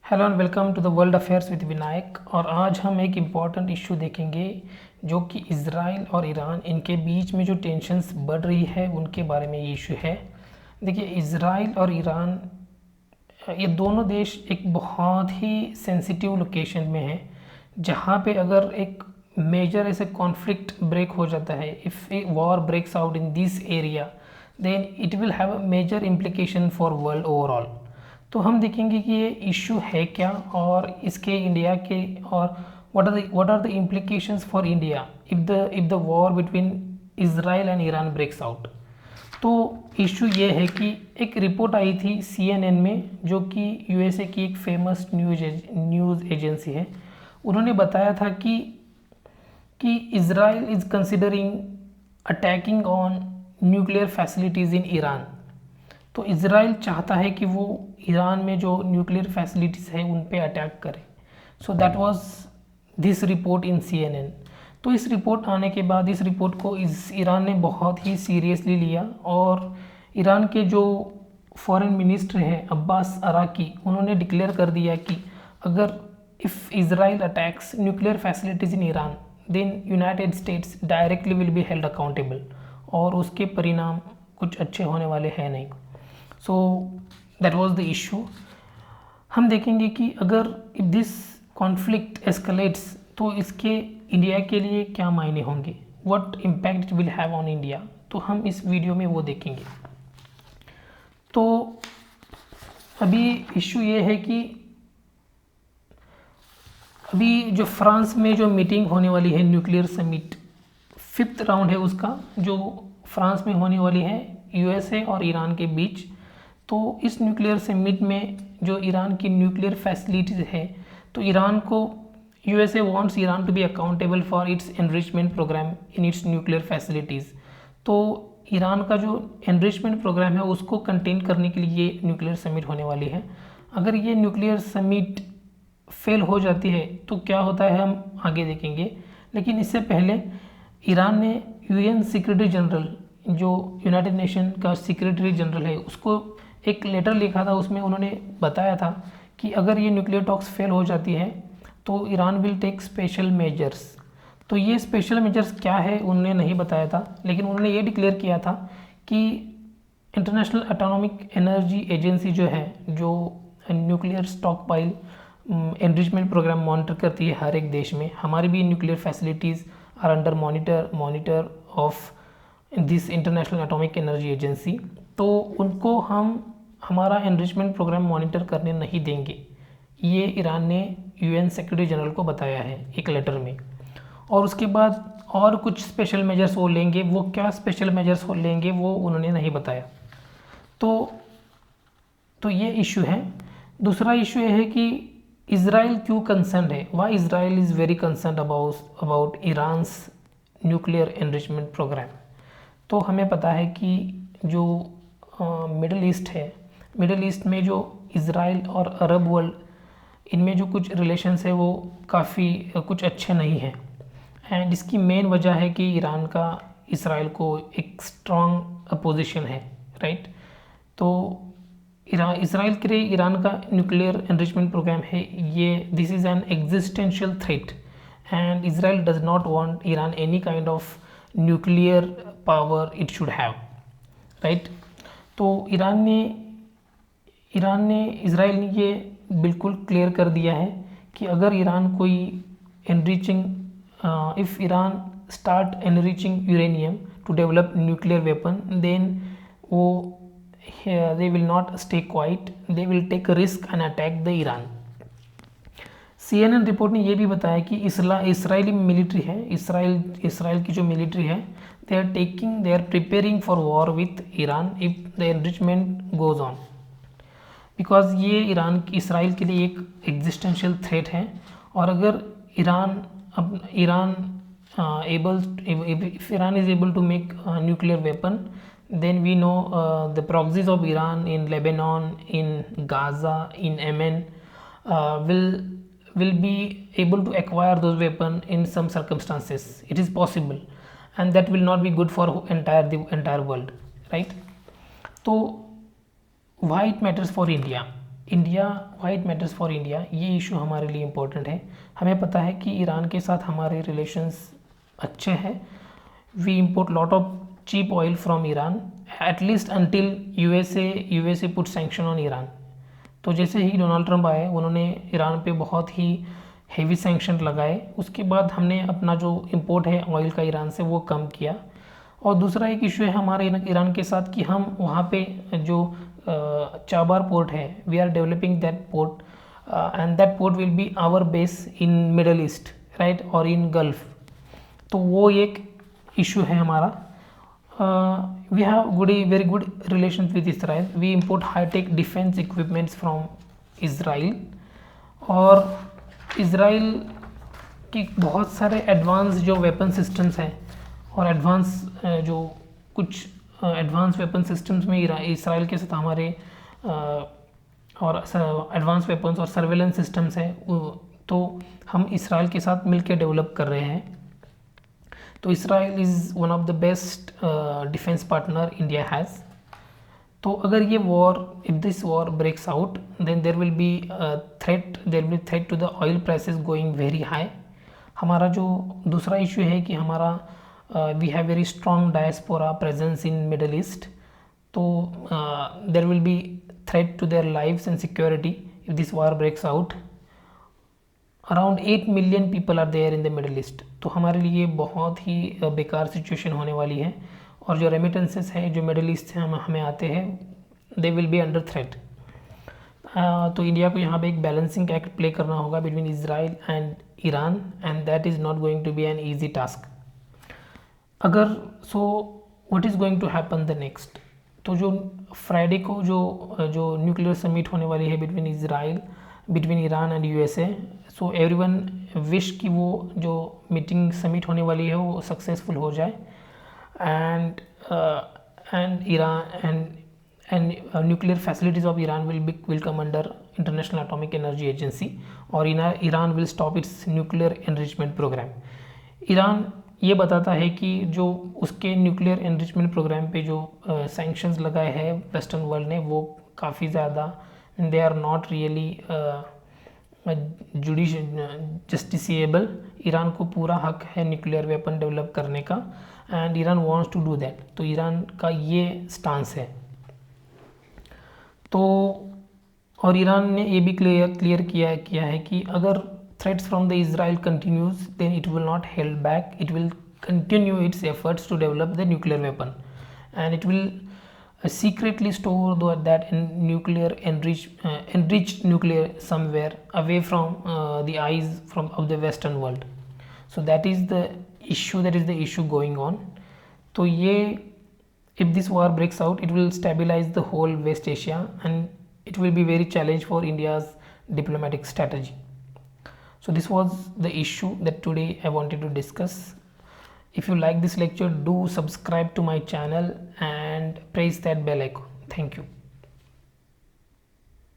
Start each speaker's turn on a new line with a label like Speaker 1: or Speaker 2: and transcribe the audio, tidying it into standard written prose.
Speaker 1: Hello and welcome to the world affairs with Vinayak. और आज हम एक इम्पॉर्टेंट इशू देखेंगे जो कि इज़राइल और ईरान इनके बीच में जो टेंशन्स बढ़ रही है उनके बारे में ये इशू है। देखिए, इज़राइल और ईरान ये दोनों देश एक बहुत ही सेंसिटिव लोकेशन में हैं, जहाँ पे अगर एक मेजर ऐसे कॉन्फ्लिक्ट ब्रेक हो जाता है, if a war breaks out in this area then it will have a major implication for world overall. तो हम देखेंगे कि ये इशू है क्या और इसके इंडिया के और what are the implications for India if the war between Israel and Iran breaks out. तो इशू ये है कि एक रिपोर्ट आई थी CNN में, जो कि USA की एक फेमस न्यूज़ एजेंसी है। उन्होंने बताया था कि Israel is considering attacking on nuclear facilities in Iran. तो इज़राइल चाहता है कि वो ईरान में जो न्यूक्लियर फैसिलिटीज़ है उन पे अटैक करे। सो that was this report in CNN। तो इस रिपोर्ट आने के बाद इस रिपोर्ट को ईरान ने बहुत ही सीरियसली लिया और ईरान के जो फॉरेन मिनिस्टर हैं अब्बास अराकी, उन्होंने डिक्लेयर कर दिया कि अगर if Israel attacks nuclear facilities in Iran then United States directly will be held accountable, और उसके परिणाम कुछ अच्छे होने वाले हैं नहीं। So that was the issue. हम देखेंगे कि अगर इफ दिस कॉन्फ्लिक्ट एस्केलेट्स तो इसके इंडिया के लिए क्या मायने होंगे, what impact it will have on India, तो हम इस वीडियो में वो देखेंगे। तो अभी इशू ये है कि अभी जो फ्रांस में जो मीटिंग होने वाली है न्यूक्लियर समिट, 5th राउंड है उसका, जो फ्रांस में होने वाली है USA और ईरान के बीच। तो इस न्यूक्लियर समिट में जो ईरान की न्यूक्लियर फैसिलिटीज़ है, तो ईरान को USA wants Iran to be accountable for its enrichment programme in its nuclear facilities. तो ईरान का जो एनरिचमेंट प्रोग्राम है उसको कंटेन करने के लिए ये न्यूक्लियर समिट होने वाली है। अगर ये न्यूक्लियर समिट फेल हो जाती है तो क्या होता है हम आगे देखेंगे, लेकिन इससे पहले ईरान ने UN सेक्रेटरी जनरल, जो यूनाइटेड नेशन का सेक्रेटरी जनरल है, उसको एक लेटर लिखा था। उसमें उन्होंने बताया था कि अगर ये न्यूक्लियर टॉक्स फेल हो जाती है तो Iran will take special measures. तो ये स्पेशल मेजर्स क्या है उन्होंने नहीं बताया था, लेकिन उन्होंने ये डिक्लेयर किया था कि इंटरनेशनल एटॉमिक एनर्जी एजेंसी जो है, जो nuclear stockpile enrichment programme monitor करती है हर एक देश में, हमारी भी nuclear facilities are under monitor of this International Atomic Energy Agency. तो उनको हम हमारा एनरिचमेंट प्रोग्राम मॉनिटर करने नहीं देंगे, ये ईरान ने UN सेक्रेटरी जनरल को बताया है एक लेटर में। और उसके बाद और कुछ स्पेशल मेजर्स वो लेंगे, वो क्या स्पेशल मेजर्स वो लेंगे वो उन्होंने नहीं बताया। तो ये इशू है। दूसरा इशू ये है कि इज़राइल क्यों कंसर्न है, why Israel is very concern about Iran's nuclear enrichment programme. तो हमें पता है कि जो मिडल ईस्ट है, मिडल ईस्ट में जो इज़राइल और अरब वर्ल्ड, इनमें जो कुछ रिलेशंस है वो काफ़ी कुछ अच्छे नहीं हैं। एंड इसकी मेन वजह है कि ईरान का इसराइल को एक स्ट्रॉन्ग अपोजिशन है, राइट। तो इसराइल के लिए ईरान का न्यूक्लियर एनरिचमेंट प्रोग्राम है, ये this is an existential threat and Israel does not want Iran any kind of nuclear power it should have, right. तो ईरान ने इज़राइल ने ये बिल्कुल क्लियर कर दिया है कि अगर ईरान कोई enriching if Iran start enriching uranium to develop nuclear weapon then वो they will not stay quiet, they will take risk and attack the Iran. CNN report ने ये भी बताया कि इसराइली मिलिट्री है, इसराइल की जो मिलिट्री है, they are preparing for war with Iran if the enrichment goes on, because ये इसराइल के लिए एक एग्जिस्टेंशियल थ्रेट है। और अगर Iran if Iran is able to make nuclear weapon, then we know the proxies of Iran in Lebanon, in Gaza, in Yemen will be able to acquire those weapons in some circumstances. It is possible, and that will not be good for the entire world, right? So why it matters for India? India, why it matters for India, ये issue हमारे लिए important है। हमें पता है कि Iran के साथ हमारे रिलेशंस अच्छे हैं। We import lot of cheap oil from Iran at least until USA put sanction on Iran. तो जैसे ही डोनाल्ड ट्रंप आए उन्होंने ईरान पे बहुत ही हेवी सैंक्शन लगाए, उसके बाद हमने अपना जो इम्पोर्ट है ऑयल का ईरान से वो कम किया। और दूसरा एक इशू है हमारे ईरान के साथ कि हम वहाँ पे जो चाबार पोर्ट है, we are developing that port and that port will be our base in Middle East, right, और इन गल्फ। तो वो एक इशू है हमारा। We have very good relation with Israel. We import high tech defence equipments from Israel, और Israel की बहुत सारे एडवांस जो वेपन सिस्टम्स हैं और एडवांस जो कुछ एडवांस वेपन सिस्टम्स में इसराइल के साथ हमारे और एडवांस वेपन्स और सर्वेलेंस सिस्टम्स हैं, तो हम इसराइल के साथ मिलकर डेवलप कर रहे हैं। तो Israel is one of the best defence partner India has. तो अगर ये war, if this war breaks out, then there will be threat to the oil prices going very high. हमारा जो दूसरा इशू है कि हमारा we have very strong diaspora presence in Middle East, तो there will be threat to their lives and security if this war breaks out. Around 8 million people are there in the Middle East. तो हमारे लिए बहुत ही बेकार situation होने वाली है, और जो रेमिटेंसेस हैं जो मिडल ईस्ट से हमें आते हैं, they will be under threat. तो इंडिया को यहाँ पे एक बैलेंसिंग एक्ट प्ले करना होगा between Israel and Iran, and that is not going to be an easy task. अगर so what is going to happen the next, तो जो फ्राइडे को जो न्यूक्लियर समिट होने वाली है between Iran and USA, so everyone wish कि वो जो मीटिंग समिट होने वाली है वो सक्सेसफुल हो जाए, and Iran and nuclear facilities of Iran will come under International Atomic Energy Agency, और Iran will stop its nuclear enrichment program। Iran ये बताता है कि जो उसके न्यूक्लियर एनरिचमेंट प्रोग्राम पे जो सैंक्शंस लगाए हैं वेस्टर्न वर्ल्ड ने, वो काफ़ी ज़्यादा, they are not really justiciable. Iran को पूरा हक है न्यूक्लियर वेपन डेवलप करने का, and Iran wants to do that. तो ईरान का ये स्टांस है। तो और ईरान ने ये भी क्लियर किया है कि अगर threats from the Israel continues, then it will not hold back. It will continue its efforts to develop the nuclear weapon, and it will secretly store that enriched nuclear somewhere away from the eyes of the Western world. So that is the issue going on. So if this war breaks out, it will stabilize the whole West Asia, and it will be very challenge for India's diplomatic strategy. So this was the issue that today I wanted to discuss. If you like this lecture, do subscribe to my channel and press that bell icon. Thank you.